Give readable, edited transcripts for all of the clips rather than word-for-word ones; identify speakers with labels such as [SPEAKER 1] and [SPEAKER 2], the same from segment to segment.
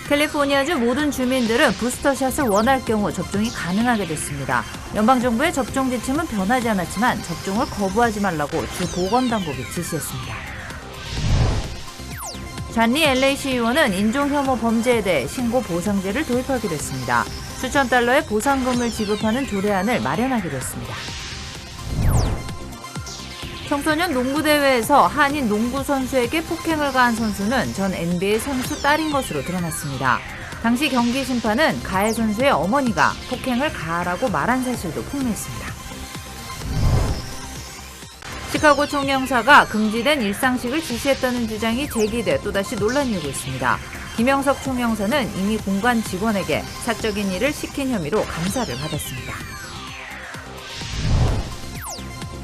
[SPEAKER 1] 캘리포니아주 모든 주민들은 부스터샷을 원할 경우 접종이 가능하게 됐습니다. 연방정부의 접종 지침은 변하지 않았지만 접종을 거부하지 말라고 주 보건당국이 지시했습니다. 잔리 LA시 의원은 인종혐오 범죄에 대해 신고 보상제를 도입하기로 했습니다. 수천 달러의 보상금을 지급하는 조례안을 마련하기로 했습니다. 청소년 농구대회에서 한인 농구 선수에게 폭행을 가한 선수는 전 NBA 선수 딸인 것으로 드러났습니다. 당시 경기 심판은 가해 선수의 어머니가 폭행을 가하라고 말한 사실도 폭로했습니다. 시카고 총영사가 금지된 일상식을 지시했다는 주장이 제기돼 또다시 논란이 오고 있습니다. 김영석 총영사는 이미 공간 직원에게 사적인 일을 시킨 혐의로 감사를 받았습니다.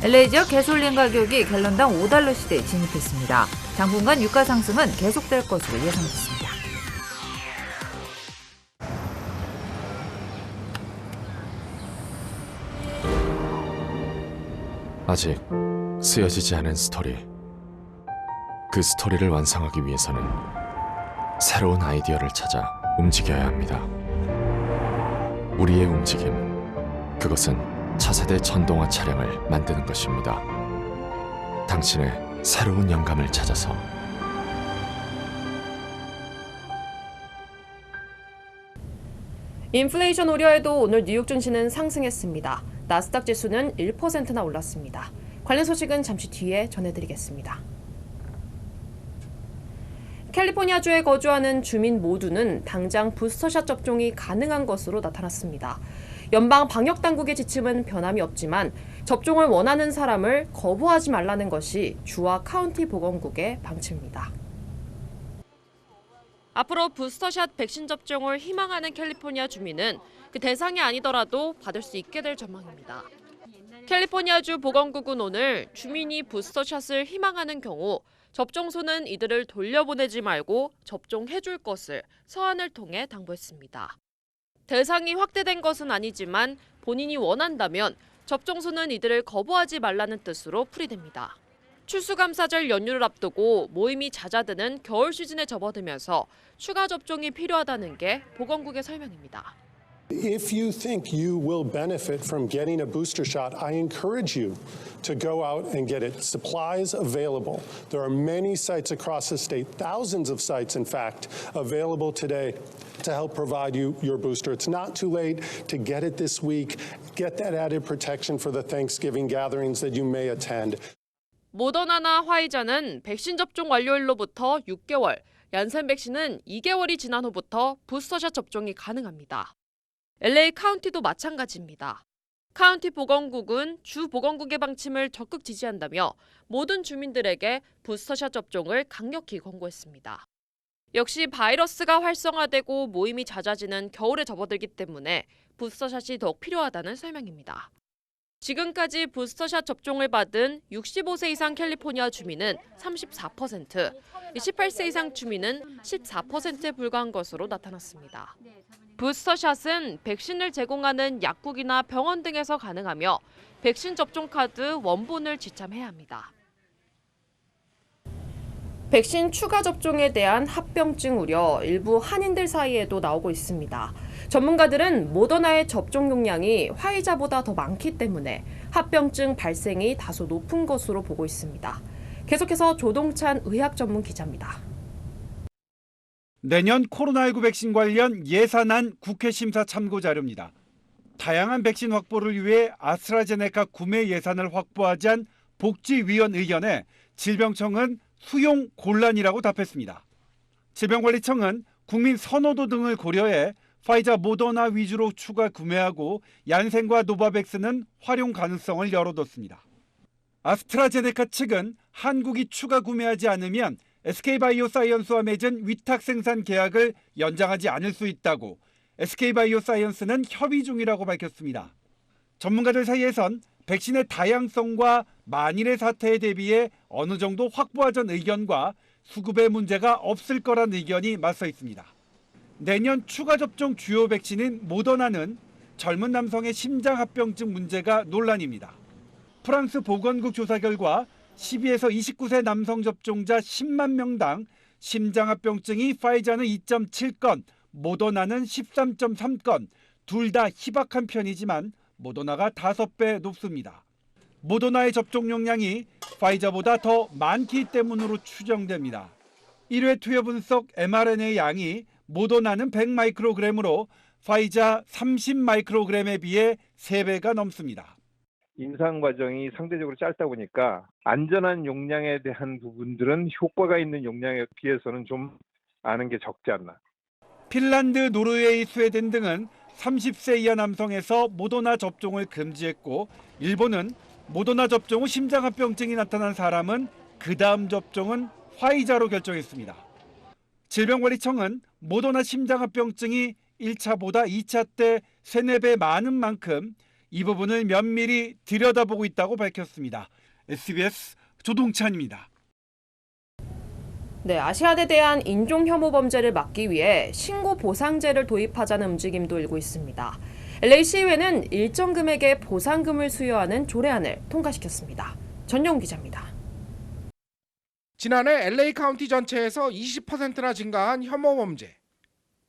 [SPEAKER 1] LA 지역 가솔린 가격이 갤런당 $5 시대에 진입했습니다. 당분간 유가 상승은 계속될 것으로 예상됐습니다.
[SPEAKER 2] 아직 쓰여지지 않은 스토리. 그 스토리를 완성하기 위해서는 새로운 아이디어를 찾아 움직여야 합니다. 우리의 움직임, 그것은 차세대 전동화 차량을 만드는 것입니다. 당신의 새로운 영감을 찾아서.
[SPEAKER 3] 인플레이션 우려에도 오늘 뉴욕 증시는 상승했습니다. 나스닥 지수는 1%나 올랐습니다. 관련 소식은 잠시 뒤에 전해드리겠습니다. 캘리포니아주에 거주하는 주민 모두는 당장 부스터샷 접종이 가능한 것으로 나타났습니다. 연방 방역당국의 지침은 변함이 없지만 접종을 원하는 사람을 거부하지 말라는 것이 주와 카운티 보건국의 방침입니다. 앞으로 부스터샷 백신 접종을 희망하는 캘리포니아 주민은 그 대상이 아니더라도 받을 수 있게 될 전망입니다. 캘리포니아주 보건국은 오늘 주민이 부스터샷을 희망하는 경우 접종소는 이들을 돌려보내지 말고 접종해줄 것을 서한을 통해 당부했습니다. 대상이 확대된 것은 아니지만 본인이 원한다면 접종소는 이들을 거부하지 말라는 뜻으로 풀이됩니다. 추수감사절 연휴를 앞두고 모임이 잦아드는 겨울 시즌에 접어들면서 추가 접종이 필요하다는 게 보건국의 설명입니다.
[SPEAKER 4] If you think you will benefit from getting a booster shot, I encourage you to go out and get it. Supplies available. There are many sites across the state, thousands of sites, in fact, available today to help provide you your booster. It's not too late to get it this week. Get that added protection for the Thanksgiving gatherings that you may attend.
[SPEAKER 3] 모더나나 화이자는 백신 접종 완료일로부터 6개월, 얀센 백신은 2개월이 지난 후부터 부스터샷 접종이 가능합니다. LA 카운티도 마찬가지입니다. 카운티 보건국은 주 보건국의 방침을 적극 지지한다며 모든 주민들에게 부스터샷 접종을 강력히 권고했습니다. 역시 바이러스가 활성화되고 모임이 잦아지는 겨울에 접어들기 때문에 부스터샷이 더욱 필요하다는 설명입니다. 지금까지 부스터샷 접종을 받은 65세 이상 캘리포니아 주민은 34%, 18세 이상 주민은 14%에 불과한 것으로 나타났습니다. 부스터샷은 백신을 제공하는 약국이나 병원 등에서 가능하며 백신 접종 카드 원본을 지참해야 합니다. 백신 추가 접종에 대한 합병증 우려 일부 한인들 사이에도 나오고 있습니다. 전문가들은 모더나의 접종 용량이 화이자보다 더 많기 때문에 합병증 발생이 다소 높은 것으로 보고 있습니다. 계속해서 조동찬 의학 전문 기자입니다.
[SPEAKER 5] 내년 코로나19 백신 관련 예산안 국회 심사 참고 자료입니다. 다양한 백신 확보를 위해 아스트라제네카 구매 예산을 확보하지 않은 복지위원 의견에 질병청은 수용 곤란이라고 답했습니다. 질병관리청은 국민 선호도 등을 고려해 파이자 모더나 위주로 추가 구매하고 얀센과 노바백스는 활용 가능성을 열어뒀습니다. 아스트라제네카 측은 한국이 추가 구매하지 않으면 SK바이오사이언스와 맺은 위탁 생산 계약을 연장하지 않을 수 있다고 SK바이오사이언스는 협의 중이라고 밝혔습니다. 전문가들 사이에선 백신의 다양성과 만일의 사태에 대비해 어느 정도 확보하자는 의견과 수급의 문제가 없을 거란 의견이 맞서 있습니다. 내년 추가 접종 주요 백신인 모더나는 젊은 남성의 심장합병증 문제가 논란입니다. 프랑스 보건국 조사 결과 12에서 29세 남성 접종자 10만 명당 심장합병증이 파이자는 2.7건, 모더나는 13.3건, 둘 다 희박한 편이지만 모더나가 5배 높습니다. 모더나의 접종 용량이 파이자보다 더 많기 때문으로 추정됩니다. 1회 투여 분석 mRNA 양이 모더나는 100마이크로그램으로 파이자 30마이크로그램에 비해 3배가 넘습니다.
[SPEAKER 6] 임상 과정이 상대적으로 짧다 보니까 안전한 용량에 대한 부분들은 효과가 있는 용량에 비해서는 좀 아는 게 적지 않나.
[SPEAKER 5] 핀란드, 노르웨이, 스웨덴 등은 30세 이하 남성에서 모더나 접종을 금지했고, 일본은 모더나 접종 후 심장합병증이 나타난 사람은 그 다음 접종은 화이자로 결정했습니다. 질병관리청은 모더나 심장합병증이 1차보다 2차 때 3, 4배 많은 만큼 이 부분을 면밀히 들여다보고 있다고 밝혔습니다. SBS 조동찬입니다.
[SPEAKER 3] 네, 아시아에 대한 인종 혐오 범죄를 막기 위해 신고 보상제를 도입하자는 움직임도 일고 있습니다. LA 시의회는 일정 금액의 보상금을 수여하는 조례안을 통과시켰습니다. 전용 기자입니다.
[SPEAKER 7] 지난해 LA 카운티 전체에서 20%나 증가한 혐오 범죄.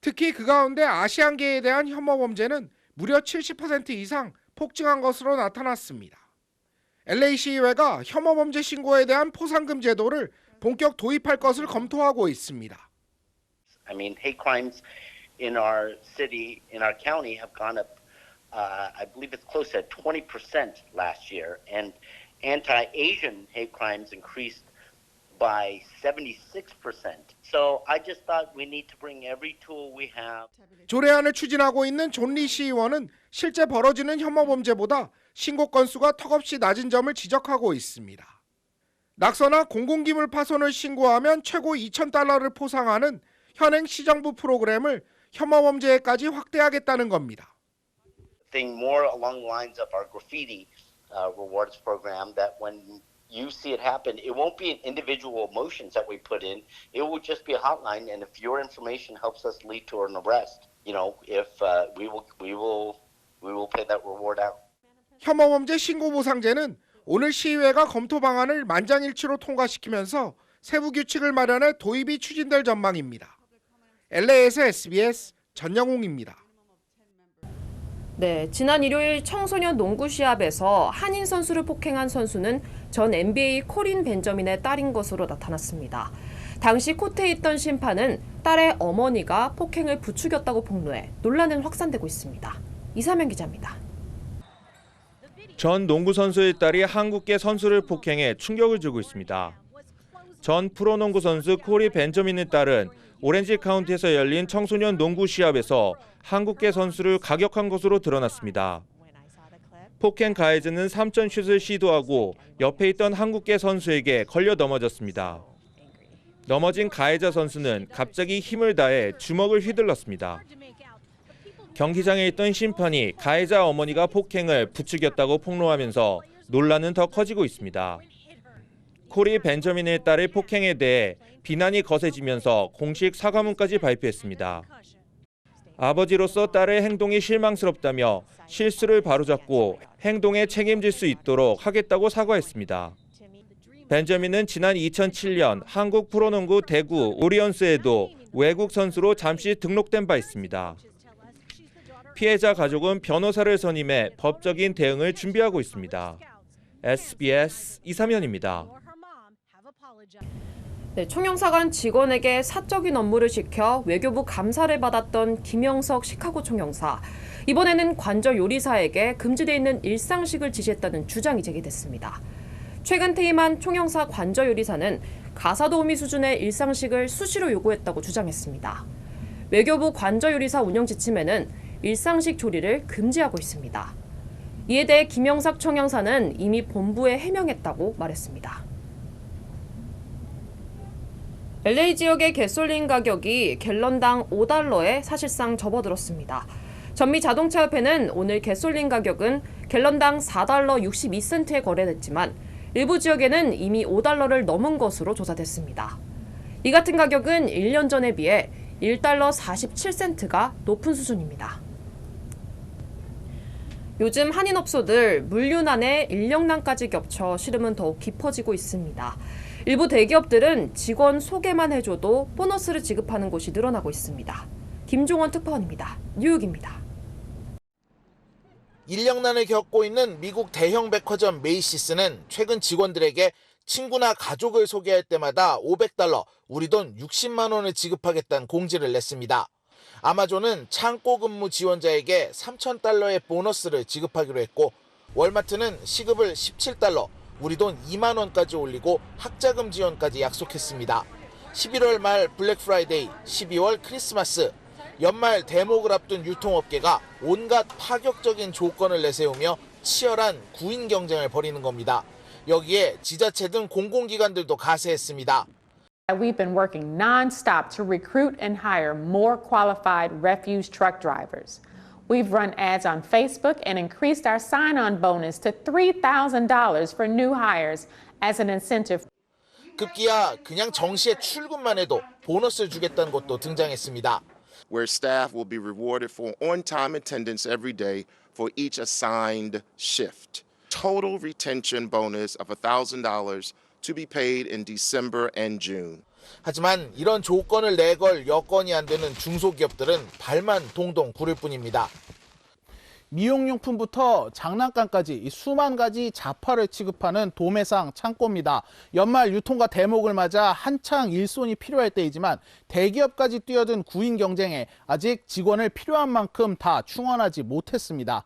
[SPEAKER 7] 특히 그 가운데 아시안계에 대한 혐오 범죄는 무려 70% 이상 폭증한 것으로 나타났습니다. LA 시의회가 혐오 범죄 신고에 대한 포상금 제도를 본격 도입할 것을 검토하고 있습니다.
[SPEAKER 8] I mean, hate crimes in our city, in our county, have gone up. I believe it's close to 20% last year, and anti-Asian hate crimes increased by 76%. So I just thought we need to bring every tool we have.
[SPEAKER 7] 조례안을 추진하고 있는 존 리 시의원은 실제 벌어지는 혐오 범죄보다 신고 건수가 턱없이 낮은 점을 지적하고 있습니다. 낙서나 공공기물 파손을 신고하면 최고 $2,000를 포상하는 현행 시정부 프로그램을 혐오 범죄에까지 확대하겠다는 겁니다.
[SPEAKER 8] Think more along the lines of our graffiti rewards program, that when you see it happen, it won't be an individual motions that we put in. It will just be a hotline, and if your information helps us lead to an arrest, you know, if we will pay that reward out.
[SPEAKER 7] 혐오 범죄 신고 보상제는 오늘 시의회가 검토 방안을 만장일치로 통과시키면서 세부 규칙을 마련해 도입이 추진될 전망입니다. LA에서 SBS 전영웅입니다.
[SPEAKER 3] 네, 지난 일요일 청소년 농구 시합에서 한인 선수를 폭행한 선수는 전 NBA 코린 벤저민의 딸인 것으로 나타났습니다. 당시 코트에 있던 심판은 딸의 어머니가 폭행을 부추겼다고 폭로해 논란은 확산되고 있습니다. 이사명 기자입니다.
[SPEAKER 9] 전 농구 선수의 딸이 한국계 선수를 폭행해 충격을 주고 있습니다. 전 프로농구 선수 코리 벤저민의 딸은 오렌지 카운티에서 열린 청소년 농구 시합에서 한국계 선수를 가격한 것으로 드러났습니다. 폭행 가해자는 3점 슛을 시도하고 옆에 있던 한국계 선수에게 걸려 넘어졌습니다. 넘어진 가해자 선수는 갑자기 힘을 다해 주먹을 휘둘렀습니다. 경기장에 있던 심판이 가해자 어머니가 폭행을 부추겼다고 폭로하면서 논란은 더 커지고 있습니다. 코리 벤저민의 딸의 폭행에 대해 비난이 거세지면서 공식 사과문까지 발표했습니다. 아버지로서 딸의 행동이 실망스럽다며 실수를 바로잡고 행동에 책임질 수 있도록 하겠다고 사과했습니다. 벤저민은 지난 2007년 한국 프로농구 대구 오리온스에도 외국 선수로 잠시 등록된 바 있습니다. 피해자 가족은 변호사를 선임해 법적인 대응을 준비하고 있습니다. SBS 이사면입니다.
[SPEAKER 3] 네, 총영사관 직원에게 사적인 업무를 시켜 외교부 감사를 받았던 김영석 시카고 총영사. 이번에는 관저 요리사에게 금지돼 있는 일상식을 지시했다는 주장이 제기됐습니다. 최근 퇴임한 총영사 관저 요리사는 가사도우미 수준의 일상식을 수시로 요구했다고 주장했습니다. 외교부 관저 요리사 운영 지침에는 일상식 조리를 금지하고 있습니다. 이에 대해 김영석 총영사는 이미 본부에 해명했다고 말했습니다. LA 지역의 가솔린 가격이 갤런당 $5에 사실상 접어들었습니다. 전미자동차협회는 오늘 가솔린 가격은 갤런당 $4 62센트에 거래됐지만 일부 지역에는 이미 $5를 넘은 것으로 조사됐습니다. 이 같은 가격은 1년 전에 비해 $1 47센트가 높은 수준입니다. 요즘 한인업소들 물류난에 인력난까지 겹쳐 시름은 더욱 깊어지고 있습니다. 일부 대기업들은 직원 소개만 해줘도 보너스를 지급하는 곳이 늘어나고 있습니다. 김종원 특파원입니다. 뉴욕입니다.
[SPEAKER 10] 인력난을 겪고 있는 미국 대형 백화점 메이시스는 최근 직원들에게 친구나 가족을 소개할 때마다 $500, 우리 돈 60만 원을 지급하겠다는 공지를 냈습니다. 아마존은 창고 근무 지원자에게 $3,000의 보너스를 지급하기로 했고, 월마트는 시급을 $17, 우리 돈 2만 원까지 올리고 학자금 지원까지 약속했습니다. 11월 말 블랙 프라이데이, 12월 크리스마스, 연말 대목을 앞둔 유통업계가 온갖 파격적인 조건을 내세우며 치열한 구인 경쟁을 벌이는 겁니다. 여기에 지자체 등 공공기관들도 가세했습니다.
[SPEAKER 11] We've been working non-stop to recruit and hire more qualified refuse truck drivers. We've run ads on Facebook and increased our sign-on bonus to $3,000 for new hires as an incentive.
[SPEAKER 10] 급기야 그냥 정시에 출근만 해도 보너스를 주겠다는 것도 등장했습니다.
[SPEAKER 12] Where staff will be rewarded for on-time attendance every day for each assigned shift. Total retention bonus of $1,000 to be paid in December and June.
[SPEAKER 10] 하지만 이런 조건을 내걸 여건이 안 되는 중소기업들은 발만 동동 구를 뿐입니다.
[SPEAKER 13] 미용용품부터 장난감까지 수만 가지 자파를 취급하는 도매상 창고입니다. 연말 유통과 대목을 맞아 한창 일손이 필요할 때이지만 대기업까지 뛰어든 구인 경쟁에 아직 직원을 필요한 만큼 다 충원하지 못했습니다.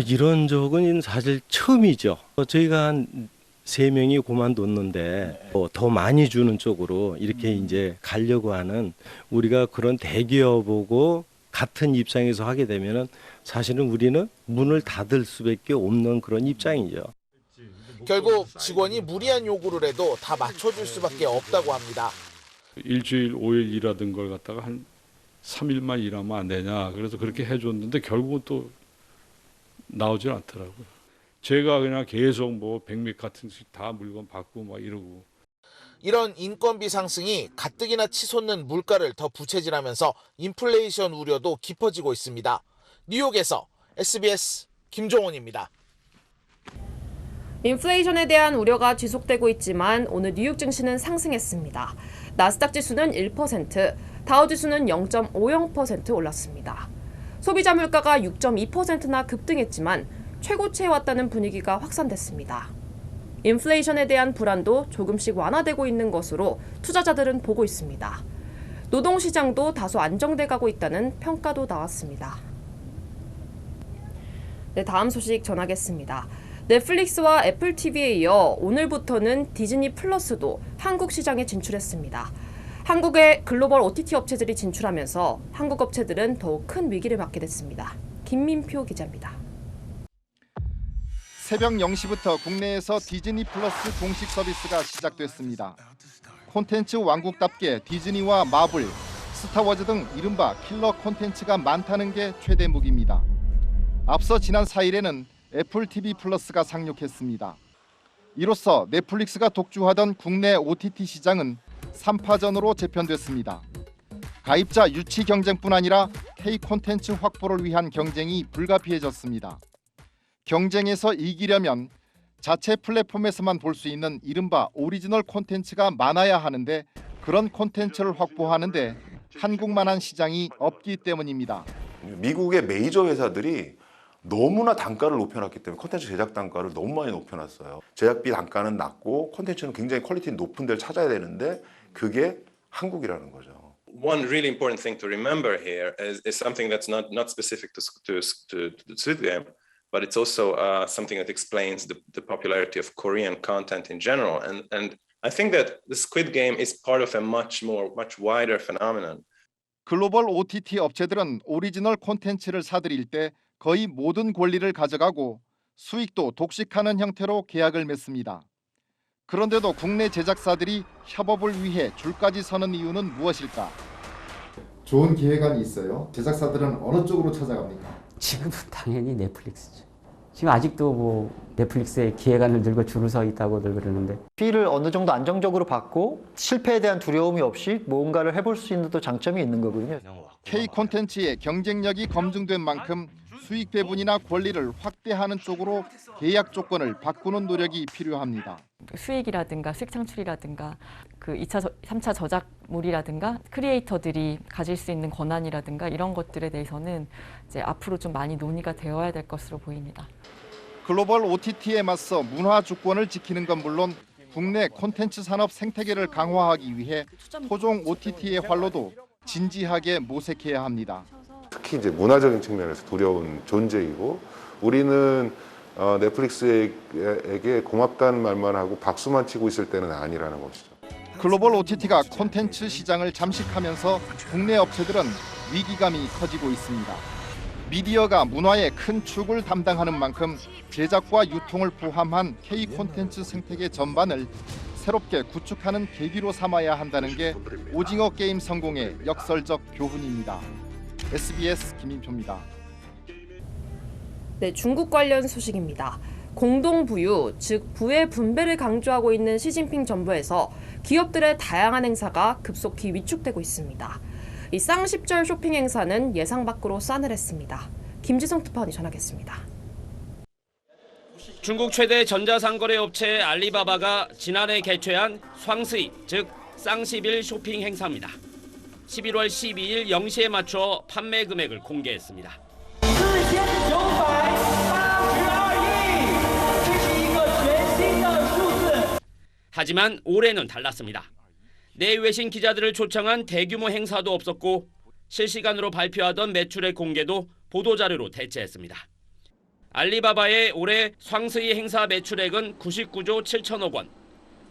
[SPEAKER 14] 이런 적은 사실 처음이죠. 저희가 한 3명이 그만뒀는데 더 많이 주는 쪽으로 이렇게 이제 가려고 하는, 우리가 그런 대기업하고 같은 입장에서 하게 되면은 사실은 우리는 문을 닫을 수밖에 없는 그런 입장이죠.
[SPEAKER 10] 결국 직원이 무리한 요구를 해도 다 맞춰줄 수밖에 없다고 합니다.
[SPEAKER 15] 일주일 5일 일하던 걸 갖다가 한 3일만 일하면 안 되냐. 그래서 그렇게 해줬는데 결국은 또 나오질 않더라고요. 제가 그냥 계속 뭐 백맥 같은 다 물건 받고 막 이러고.
[SPEAKER 10] 이런 인건비 상승이 가뜩이나 치솟는 물가를 더 부채질하면서 인플레이션 우려도 깊어지고 있습니다. 뉴욕에서 SBS 김종원입니다.
[SPEAKER 3] 인플레이션에 대한 우려가 지속되고 있지만 오늘 뉴욕 증시는 상승했습니다. 나스닥 지수는 1%, 다우 지수는 0.50% 올랐습니다. 소비자 물가가 6.2%나 급등했지만 최고치에 왔다는 분위기가 확산됐습니다. 인플레이션에 대한 불안도 조금씩 완화되고 있는 것으로 투자자들은 보고 있습니다. 노동시장도 다소 안정돼 가고 있다는 평가도 나왔습니다. 네, 다음 소식 전하겠습니다. 넷플릭스와 애플 TV에 이어 오늘부터는 디즈니 플러스도 한국 시장에 진출했습니다. 한국의 글로벌 OTT 업체들이 진출하면서 한국 업체들은 더욱 큰 위기를 맞게 됐습니다. 김민표 기자입니다.
[SPEAKER 16] 새벽 0시부터 국내에서 디즈니 플러스 공식 서비스가 시작됐습니다. 콘텐츠 왕국답게 디즈니와 마블, 스타워즈 등 이른바 킬러 콘텐츠가 많다는 게 최대 무기입니다. 앞서 지난 4일에는 애플 TV 플러스가 상륙했습니다. 이로써 넷플릭스가 독주하던 국내 OTT 시장은 3파전으로 재편됐습니다. 가입자 유치 경쟁뿐 아니라 K 콘텐츠 확보를 위한 경쟁이 불가피해졌습니다. 경쟁에서 이기려면 자체 플랫폼에서만 볼 수 있는 이른바 오리지널 콘텐츠가 많아야 하는데 그런 콘텐츠를 확보하는데 한국만한 시장이 없기 때문입니다.
[SPEAKER 17] 미국의 메이저 회사들이 너무나 단가를 높여놨기 때문에 콘텐츠 제작 단가를 너무 많이 높여놨어요. 제작비 단가는 낮고 콘텐츠는 굉장히 퀄리티 높은 데를 찾아야 되는데 그게 한국이라는 거죠.
[SPEAKER 18] One really important thing to remember here is something that's not specific to the Squid Game, but it's also something that explains the popularity of Korean content in general. And I think that the Squid Game is part of a much wider phenomenon.
[SPEAKER 16] 글로벌 OTT 업체들은 오리지널 콘텐츠를 사들일 때 거의 모든 권리를 가져가고 수익도 독식하는 형태로 계약을 맺습니다. 그런데도 국내 제작사들이 협업을 위해 줄까지 서는 이유는 무엇일까?
[SPEAKER 19] 좋은 기획안이 있어요. 제작사들은 어느 쪽으로 찾아갑니까?
[SPEAKER 20] 지금은 당연히 넷플릭스죠. 지금 아직도 뭐 넷플릭스에 기획안을 들고 줄을 서 있다고들 그러는데
[SPEAKER 21] 피를 어느 정도 안정적으로 받고 실패에 대한 두려움이 없이 뭔가를 해볼 수 있는 또 장점이 있는 거거든요.
[SPEAKER 16] K 콘텐츠의 경쟁력이 검증된 만큼 수익 배분이나 권리를 확대하는 쪽으로 계약 조건을 바꾸는 노력이 필요합니다.
[SPEAKER 1] 수익이라든가 수익 창출이라든가 그 2차, 3차 저작물이라든가 크리에이터들이 가질 수 있는 권한이라든가 이런 것들에 대해서는 이제 앞으로 좀 많이 논의가 되어야 될 것으로 보입니다.
[SPEAKER 16] 글로벌 OTT에 맞서 문화 주권을 지키는 건 물론 국내 콘텐츠 산업 생태계를 강화하기 위해 토종 OTT의 활로도 진지하게 모색해야 합니다.
[SPEAKER 22] 특히 이제 문화적인 측면에서 두려운 존재이고 우리는 넷플릭스에게 고맙다는 말만 하고 박수만 치고 있을 때는 아니라는 것이죠.
[SPEAKER 16] 글로벌 OTT가 콘텐츠 시장을 잠식하면서 국내 업체들은 위기감이 커지고 있습니다. 미디어가 문화의 큰 축을 담당하는 만큼 제작과 유통을 포함한 K 콘텐츠 생태계 전반을 새롭게 구축하는 계기로 삼아야 한다는 게 오징어 게임 성공의 역설적 교훈입니다. SBS 김인표입니다.
[SPEAKER 3] 네, 중국 관련 소식입니다. 공동부유, 즉 부의 분배를 강조하고 있는 시진핑 정부에서 기업들의 다양한 행사가 급속히 위축되고 있습니다. 이 쌍십절 쇼핑 행사는 예상 밖으로 싸늘했습니다. 김지성 특파원이 전하겠습니다.
[SPEAKER 23] 중국 최대 전자상거래 업체 알리바바가 지난해 개최한双十一, 즉 쌍11 쇼핑 행사입니다. 11월 12일 0시에 맞춰 판매 금액을 공개했습니다. 하지만 올해는 달랐습니다. 내외신 기자들을 초청한 대규모 행사도 없었고 실시간으로 발표하던 매출액 공개도 보도자료로 대체했습니다. 알리바바의 올해双十一 행사 매출액은 99조 7천억 원,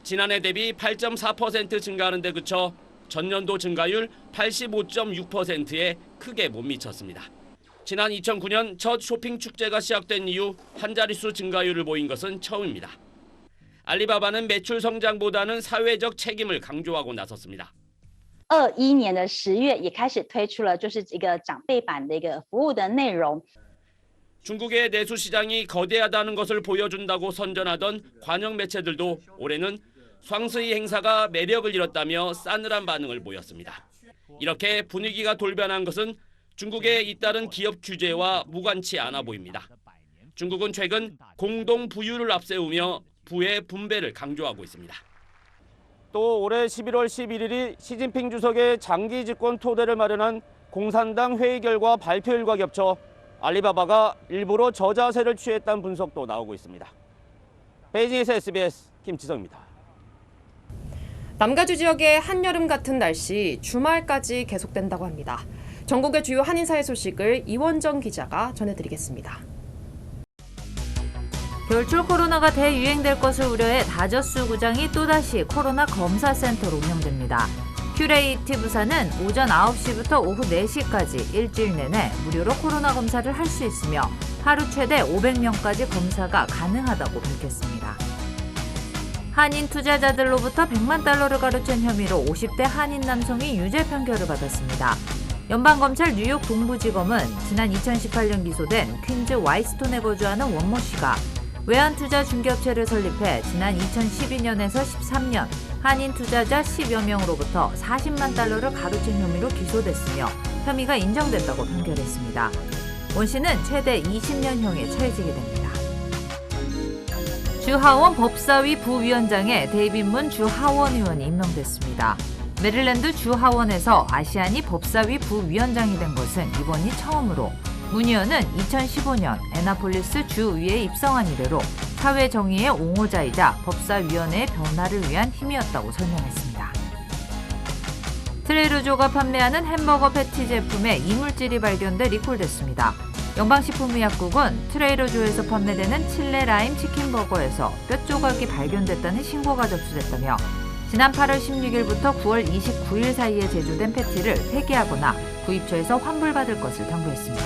[SPEAKER 23] 지난해 대비 8.4% 증가하는 데 그쳐 전년도 증가율 85.6%에 크게 못 미쳤습니다. 지난 2009년 첫 쇼핑 축제가 시작된 이후 한 자릿수 증가율을 보인 것은 처음입니다. 알리바바는 매출 성장보다는 사회적 책임을 강조하고 나섰습니다.
[SPEAKER 24] 21年的10月也开始推出了就是一个长辈版的一个服务的内容。
[SPEAKER 23] 중국의 내수 시장이 거대하다는 것을 보여준다고 선전하던 관영 매체들도 올해는双十一 행사가 매력을 잃었다며 싸늘한 반응을 보였습니다. 이렇게 분위기가 돌변한 것은 중국에 잇따른 기업 규제와 무관치 않아 보입니다. 중국은 최근 공동 부유를 앞세우며 부의 분배를 강조하고 있습니다. 또 올해 11월 11일이 시진핑 주석의 장기 집권 토대를 마련한 공산당 회의 결과 발표일과 겹쳐 알리바바가 일부러 저자세를 취했다는 분석도 나오고 있습니다. 베이징에서 SBS 김지성입니다.
[SPEAKER 3] 남가주 지역의 한여름 같은 날씨 주말까지 계속된다고 합니다. 전국의 주요 한인사회 소식을 이원정 기자가 전해드리겠습니다.
[SPEAKER 25] 겨울철 코로나가 대유행될 것을 우려해 다저스 구장이 또다시 코로나 검사센터로 운영됩니다. 큐레이티 부사는 오전 9시부터 오후 4시까지 일주일 내내 무료로 코로나 검사를 할 수 있으며 하루 최대 500명까지 검사가 가능하다고 밝혔습니다. 한인 투자자들로부터 100만 달러를 가로챈 혐의로 50대 한인 남성이 유죄 판결을 받았습니다. 연방검찰 뉴욕 동부지검은 지난 2018년 기소된 퀸즈 와이스톤에 거주하는 원모 씨가 외환투자 중개업체를 설립해 지난 2012년에서 13년 한인 투자자 10여 명으로부터 40만 달러를 가로챈 혐의로 기소됐으며 혐의가 인정됐다고 판결했습니다. 원 씨는 최대 20년형에 처해지게 됩니다. 주하원 법사위 부위원장에 데이빗 문 주하원 의원이 임명됐습니다. 메릴랜드 주하원에서 아시안이 법사위 부위원장이 된 것은 이번이 처음으로 문 의원은 2015년 애나폴리스 주의회에 입성한 이래로 사회 정의의 옹호자이자 법사위원회의 변화를 위한 힘이었다고 설명했습니다. 트레이르조가 판매하는 햄버거 패티 제품에 이물질이 발견돼 리콜됐습니다. 연방식품의약국은 트레이르조에서 판매되는 칠레 라임 치킨버거에서 뼈 조각이 발견됐다는 신고가 접수됐다며 지난 8월 16일부터 9월 29일 사이에 제조된 패티를 폐기하거나 구입처에서 환불받을 것을 당부했습니다.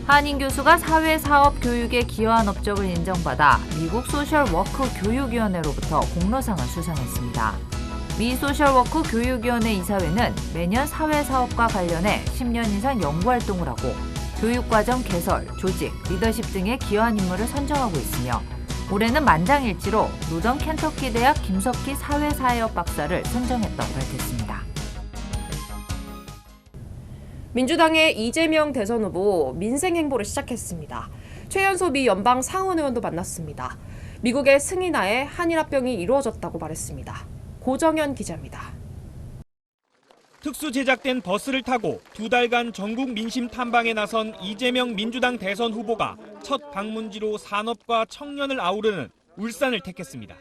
[SPEAKER 25] 한인 교수가 사회사업 교육에 기여한 업적을 인정받아 미국 소셜워크 교육위원회로부터 공로상을 수상했습니다. 미 소셜워크 교육위원회 이사회는 매년 사회사업과 관련해 10년 이상 연구활동을 하고 교육과정 개설, 조직, 리더십 등에 기여한 인물을 선정하고 있으며 올해는 만장일치로 노던 켄터키 대학 김석희 사회사회업 박사를 선정했다고 밝혔습니다.
[SPEAKER 3] 민주당의 이재명 대선 후보 민생 행보를 시작했습니다. 최연소 미 연방 상원 의원도 만났습니다. 미국의 승인하에 한일 합병이 이루어졌다고 말했습니다. 고정현 기자입니다.
[SPEAKER 2] 특수 제작된 버스를 타고 2달간 전국 민심 탐방에 나선 이재명 민주당 대선 후보가 첫 방문지로 산업과 청년을 아우르는 울산을 택했습니다.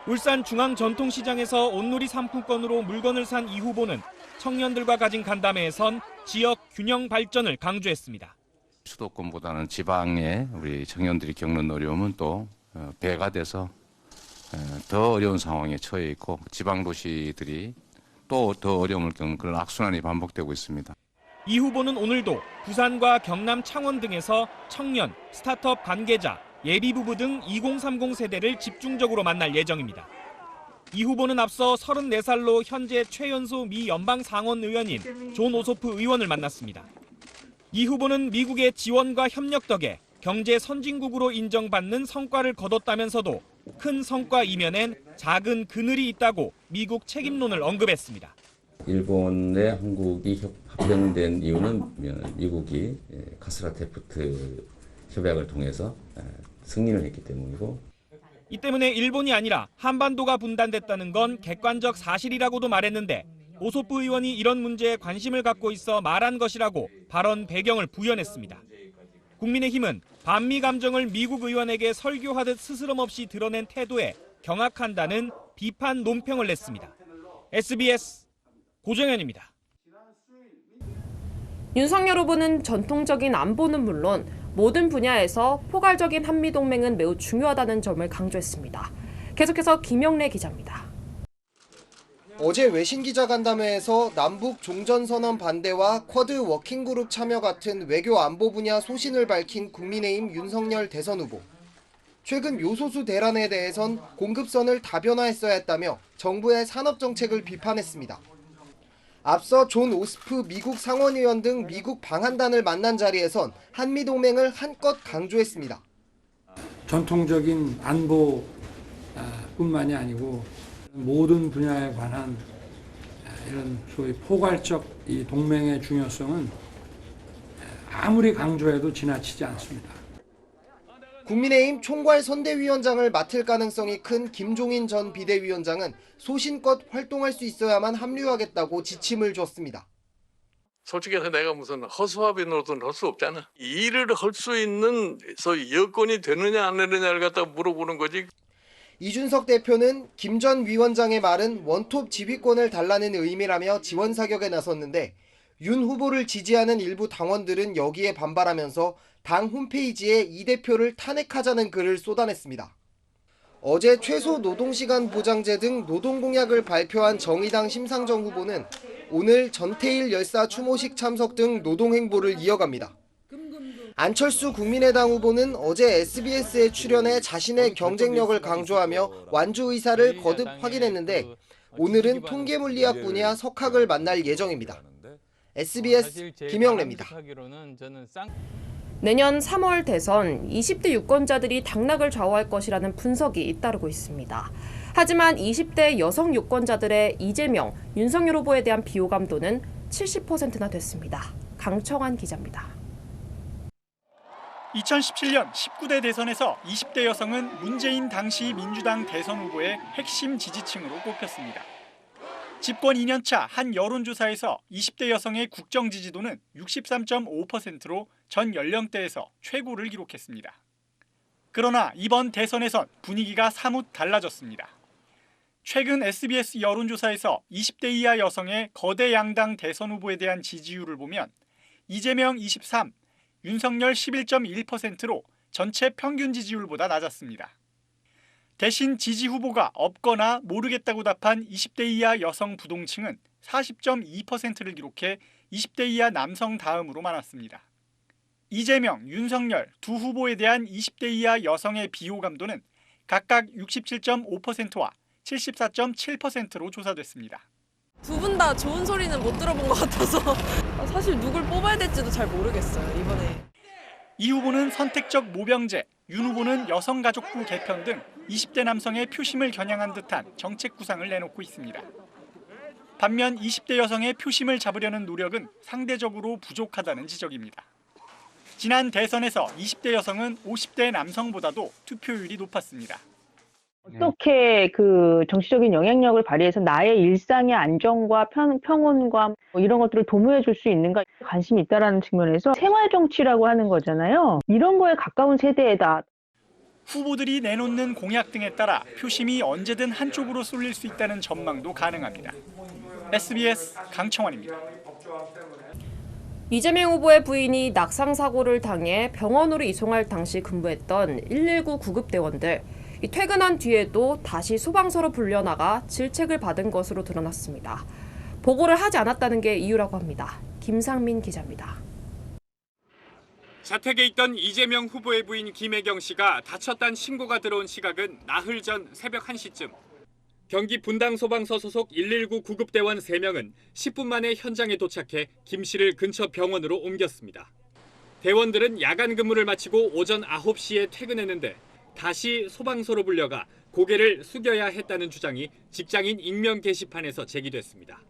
[SPEAKER 2] 울산 중앙전통시장에서 온누리 상품권으로 물건을 산 이 후보는 청년들과 가진 간담회에선 지역 균형 발전을 강조했습니다.
[SPEAKER 4] 수도권보다는 지방에 우리 청년들이 겪는 어려움은 또 배가 돼서 더 어려운 상황에 처해 있고 지방 도시들이 또 더 어려움을 겪는 그런 악순환이 반복되고 있습니다.
[SPEAKER 2] 이 후보는 오늘도 부산과 경남 창원 등에서 청년, 스타트업 관계자, 예비부부 등 2030 세대를 집중적으로 만날 예정입니다. 이 후보는 앞서 34살로 현재 최연소 미 연방 상원 의원인 존 오소프 의원을 만났습니다. 이 후보는 미국의 지원과 협력 덕에 경제 선진국으로 인정받는 성과를 거뒀다면서도 큰 성과 이면엔 작은 그늘이 있다고 미국 책임론을 언급했습니다.
[SPEAKER 5] 일본에 한국이 합병된 이유는 미국이 카스라테프트 협약을 통해서 승인을 했기 때문이고,
[SPEAKER 2] 이 때문에 일본이 아니라 한반도가 분단됐다는 건 객관적 사실이라고도 말했는데 오소프 의원이 이런 문제에 관심을 갖고 있어 말한 것이라고 발언 배경을 부연했습니다. 국민의힘은 반미 감정을 미국 의원에게 설교하듯 스스럼없이 드러낸 태도에 경악한다는 비판 논평을 냈습니다. SBS 고정현입니다.
[SPEAKER 3] 윤석열 후보는 전통적인 안보는 물론 모든 분야에서 포괄적인 한미동맹은 매우 중요하다는 점을 강조했습니다. 계속해서 김영래 기자입니다.
[SPEAKER 6] 어제 외신 기자간담회에서 남북 종전선언 반대와 쿼드 워킹그룹 참여 같은 외교 안보 분야 소신을 밝힌 국민의힘 윤석열 대선 후보. 최근 요소수 대란에 대해선 공급선을 다변화했어야 했다며 정부의 산업정책을 비판했습니다. 앞서 존 오스프 미국 상원의원 등 미국 방한단을 만난 자리에선 한미동맹을 한껏 강조했습니다.
[SPEAKER 8] 전통적인 안보뿐만이 아니고 모든 분야에 관한 이런 소위 포괄적 이 동맹의 중요성은 아무리 강조해도 지나치지 않습니다.
[SPEAKER 6] 국민의힘 총괄 선대위원장을 맡을 가능성이 큰 김종인 전 비대위원장은 소신껏 활동할 수 있어야만 합류하겠다고 지침을 줬습니다.
[SPEAKER 26] 솔직히 해서 내가 무슨 허수아비 노릇은 할 수 없잖아. 일을 할 수 있는 여건이 되느냐 안 되느냐를 갖다 물어보는 거지.
[SPEAKER 6] 이준석 대표는 김 전 위원장의 말은 원톱 지휘권을 달라는 의미라며 지원 사격에 나섰는데 윤 후보를 지지하는 일부 당원들은 여기에 반발하면서 당 홈페이지에 이 대표를 탄핵하자는 글을 쏟아냈습니다. 어제 최소 노동시간 보장제 등 노동공약을 발표한 정의당 심상정 후보는 오늘 전태일 열사 추모식 참석 등 노동행보를 이어갑니다. 안철수 국민의당 후보는 어제 SBS에 출연해 자신의 경쟁력을 강조하며 완주 의사를 거듭 확인했는데 오늘은 통계물리학 분야 석학을 만날 예정입니다. SBS 김영래입니다.
[SPEAKER 3] 내년 3월 대선 20대 유권자들이 당락을 좌우할 것이라는 분석이 잇따르고 있습니다. 하지만 20대 여성 유권자들의 이재명, 윤석열 후보에 대한 비호감도는 70%나 됐습니다. 강청환 기자입니다.
[SPEAKER 27] 2017년 19대 대선에서 20대 여성은 문재인 당시 민주당 대선 후보의 핵심 지지층으로 꼽혔습니다. 집권 2년차 한 여론조사에서 20대 여성의 국정 지지도는 63.5%로 전 연령대에서 최고를 기록했습니다. 그러나 이번 대선에선 분위기가 사뭇 달라졌습니다. 최근 SBS 여론조사에서 20대 이하 여성의 거대 양당 대선 후보에 대한 지지율을 보면 이재명 23, 윤석열 11.1%로 전체 평균 지지율보다 낮았습니다. 대신 지지 후보가 없거나 모르겠다고 답한 20대 이하 여성 부동층은 40.2%를 기록해 20대 이하 남성 다음으로 많았습니다. 이재명, 윤석열 두 후보에 대한 20대 이하 여성의 비호감도는 각각 67.5%와 74.7%로 조사됐습니다.
[SPEAKER 28] 두 분 다 좋은 소리는 못 들어본 것 같아서 사실 누굴 뽑아야 될지도 잘 모르겠어요, 이번에.
[SPEAKER 27] 이 후보는 선택적 모병제, 윤 후보는 여성가족부 개편 등 20대 남성의 표심을 겨냥한 듯한 정책 구상을 내놓고 있습니다. 반면 20대 여성의 표심을 잡으려는 노력은 상대적으로 부족하다는 지적입니다. 지난 대선에서 20대 여성은 50대 남성보다도 투표율이 높았습니다.
[SPEAKER 7] 어떻게 그 정치적인 영향력을 발휘해서 나의 일상의 안정과 평온과 뭐 이런 것들을 도모해 줄 수 있는가 관심이 있다라는 측면에서 생활 정치라고 하는 거잖아요. 이런 거에 가까운 세대다.
[SPEAKER 27] 후보들이 내놓는 공약 등에 따라 표심이 언제든 한쪽으로 쏠릴 수 있다는 전망도 가능합니다. SBS 강청원입니다.
[SPEAKER 3] 이재명 후보의 부인이 낙상 사고를 당해 병원으로 이송할 당시 근무했던 119 구급대원들. 퇴근한 뒤에도 다시 소방서로 불려나가 질책을 받은 것으로 드러났습니다. 보고를 하지 않았다는 게 이유라고 합니다. 김상민 기자입니다.
[SPEAKER 9] 자택에 있던 이재명 후보의 부인 김혜경 씨가 다쳤다는 신고가 들어온 시각은 나흘 전 새벽 1시쯤. 경기 분당소방서 소속 119 구급대원 3명은 10분 만에 현장에 도착해 김 씨를 근처 병원으로 옮겼습니다. 대원들은 야간 근무를 마치고 오전 9시에 퇴근했는데 다시 소방서로 불려가 고개를 숙여야 했다는 주장이 직장인 익명 게시판에서 제기됐습니다.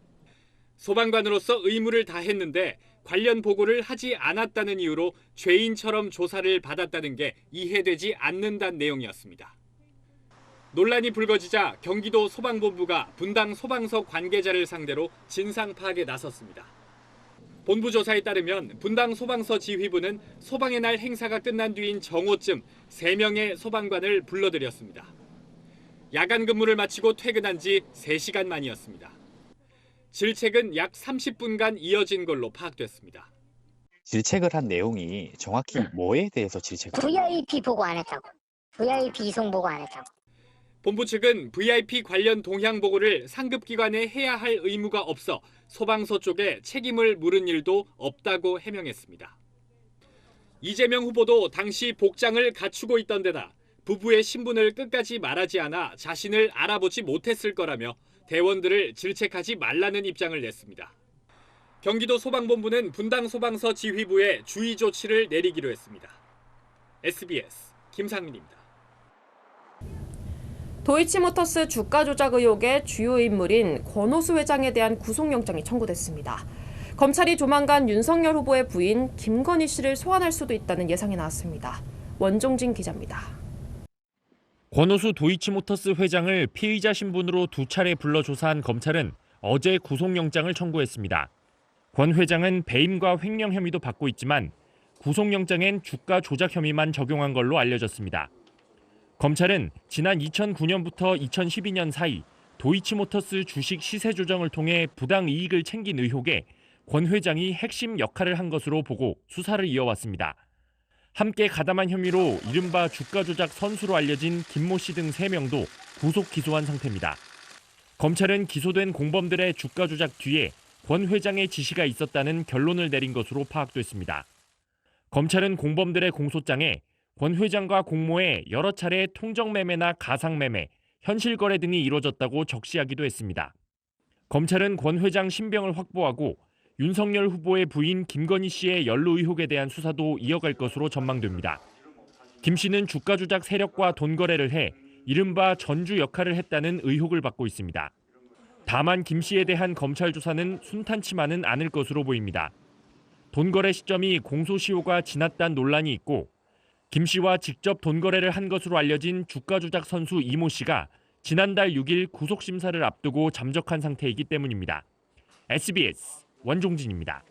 [SPEAKER 9] 소방관으로서 의무를 다했는데 관련 보고를 하지 않았다는 이유로 죄인처럼 조사를 받았다는 게 이해되지 않는다는 내용이었습니다. 논란이 불거지자 경기도 소방본부가 분당 소방서 관계자를 상대로 진상 파악에 나섰습니다. 본부 조사에 따르면 분당 소방서 지휘부는 소방의 날 행사가 끝난 뒤인 정오쯤 3명의 소방관을 불러들였습니다. 야간 근무를 마치고 퇴근한 지 3시간 만이었습니다. 질책은 약 30분간 이어진 걸로 파악됐습니다.
[SPEAKER 10] 질책을 한 내용이 정확히 뭐에 대해서 질책을?
[SPEAKER 11] VIP 보고 안 했다고. VIP 이송 보고 안 했다고.
[SPEAKER 9] 본부 측은 VIP 관련 동향 보고를 상급기관에 해야 할 의무가 없어 소방서 쪽에 책임을 물은 일도 없다고 해명했습니다. 이재명 후보도 당시 복장을 갖추고 있던 데다 부부의 신분을 끝까지 말하지 않아 자신을 알아보지 못했을 거라며 대원들을 질책하지 말라는 입장을 냈습니다. 경기도 소방본부는 분당 소방서 지휘부에 주의 조치를 내리기로 했습니다. SBS 김상민입니다.
[SPEAKER 3] 도이치모터스 주가 조작 의혹의 주요 인물인 권오수 회장에 대한 구속영장이 청구됐습니다. 검찰이 조만간 윤석열 후보의 부인 김건희 씨를 소환할 수도 있다는 예상이 나왔습니다. 원종진 기자입니다.
[SPEAKER 12] 권오수 도이치모터스 회장을 피의자 신분으로 2차례 불러 조사한 검찰은 어제 구속영장을 청구했습니다. 권 회장은 배임과 횡령 혐의도 받고 있지만 구속영장엔 주가 조작 혐의만 적용한 걸로 알려졌습니다. 검찰은 지난 2009년부터 2012년 사이 도이치모터스 주식 시세 조정을 통해 부당 이익을 챙긴 의혹에 권 회장이 핵심 역할을 한 것으로 보고 수사를 이어왔습니다. 함께 가담한 혐의로 이른바 주가 조작 선수로 알려진 김모 씨 등 3명도 구속 기소한 상태입니다. 검찰은 기소된 공범들의 주가 조작 뒤에 권 회장의 지시가 있었다는 결론을 내린 것으로 파악됐습니다. 검찰은 공범들의 공소장에 권 회장과 공모에 여러 차례 통정매매나 가상매매, 현실거래 등이 이루어졌다고 적시하기도 했습니다. 검찰은 권 회장 신병을 확보하고 윤석열 후보의 부인 김건희 씨의 연루 의혹에 대한 수사도 이어갈 것으로 전망됩니다. 김 씨는 주가 조작 세력과 돈 거래를 해 이른바 전주 역할을 했다는 의혹을 받고 있습니다. 다만 김 씨에 대한 검찰 조사는 순탄치만은 않을 것으로 보입니다. 돈 거래 시점이 공소시효가 지났다는 논란이 있고 김 씨와 직접 돈 거래를 한 것으로 알려진 주가 조작 선수 이모 씨가 지난달 6일 구속심사를 앞두고 잠적한 상태이기 때문입니다. SBS 원종진입니다.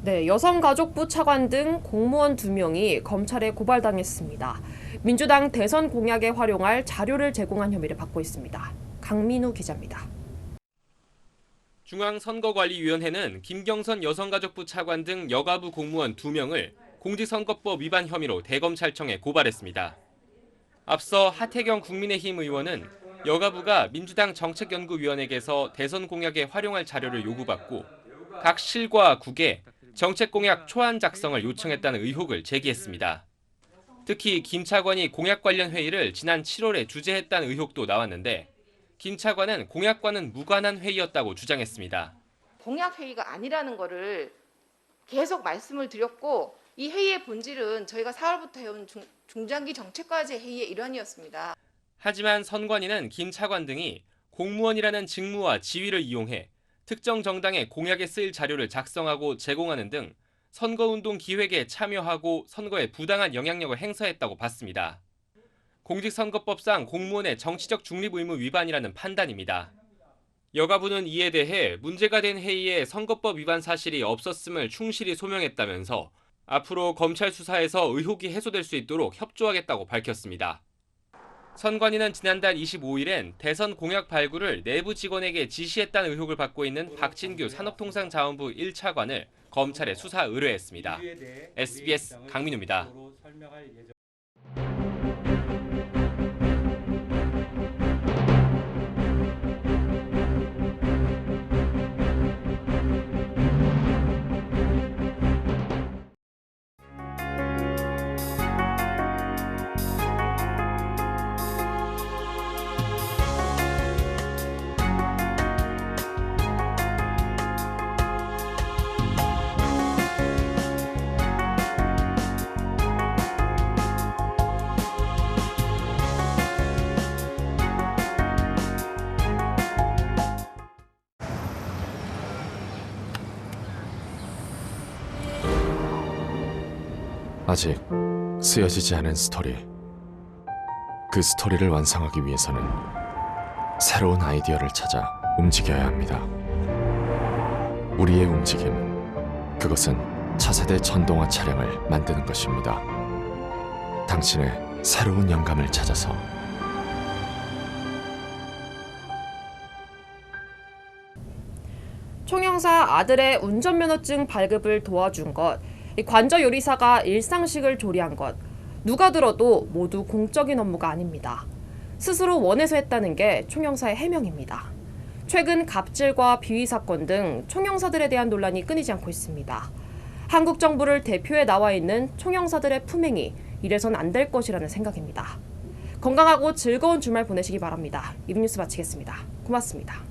[SPEAKER 3] 네, 여성가족부 차관 등 공무원 2명이 검찰에 고발당했습니다. 민주당 대선 공약에 활용할 자료를 제공한 혐의를 받고 있습니다. 강민우 기자입니다.
[SPEAKER 13] 중앙선거관리위원회는 김경선 여성가족부 차관 등 여가부 공무원 2명을 공직선거법 위반 혐의로 대검찰청에 고발했습니다. 앞서 하태경 국민의힘 의원은 여가부가 민주당 정책연구위원회에게서 대선 공약에 활용할 자료를 요구받고 각 실과 국에 정책 공약 초안 작성을 요청했다는 의혹을 제기했습니다. 특히 김 차관이 공약 관련 회의를 지난 7월에 주재했다는 의혹도 나왔는데 김 차관은 공약과는 무관한 회의였다고 주장했습니다.
[SPEAKER 14] 공약 회의가 아니라는 거를 계속 말씀을 드렸고 이 회의의 본질은 저희가 4월부터 해온 중장기 정책과제 회의의 일환이었습니다.
[SPEAKER 13] 하지만 선관위는 김 차관 등이 공무원이라는 직무와 지위를 이용해 특정 정당의 공약에 쓰일 자료를 작성하고 제공하는 등 선거운동 기획에 참여하고 선거에 부당한 영향력을 행사했다고 봤습니다. 공직선거법상 공무원의 정치적 중립 의무 위반이라는 판단입니다. 여가부는 이에 대해 문제가 된 회의에 선거법 위반 사실이 없었음을 충실히 소명했다면서 앞으로 검찰 수사에서 의혹이 해소될 수 있도록 협조하겠다고 밝혔습니다. 선관위는 지난달 25일엔 대선 공약 발굴을 내부 직원에게 지시했다는 의혹을 받고 있는 박진규 산업통상자원부 1차관을 검찰에 수사 의뢰했습니다. SBS 강민우입니다.
[SPEAKER 1] 아직 쓰여지지 않은 스토리. 그 스토리를 완성하기 위해서는 새로운 아이디어를 찾아 움직여야 합니다. 우리의 움직임, 그것은 차세대 전동화 차량을 만드는 것입니다. 당신의 새로운 영감을 찾아서
[SPEAKER 3] 총영사 아들의 운전면허증 발급을 도와준 것, 관저 요리사가 일상식을 조리한 것, 누가 들어도 모두 공적인 업무가 아닙니다. 스스로 원해서 했다는 게 총영사의 해명입니다. 최근 갑질과 비위 사건 등 총영사들에 대한 논란이 끊이지 않고 있습니다. 한국 정부를 대표해 나와 있는 총영사들의 품행이 이래선 안 될 것이라는 생각입니다. 건강하고 즐거운 주말 보내시기 바랍니다. 이브뉴스 마치겠습니다. 고맙습니다.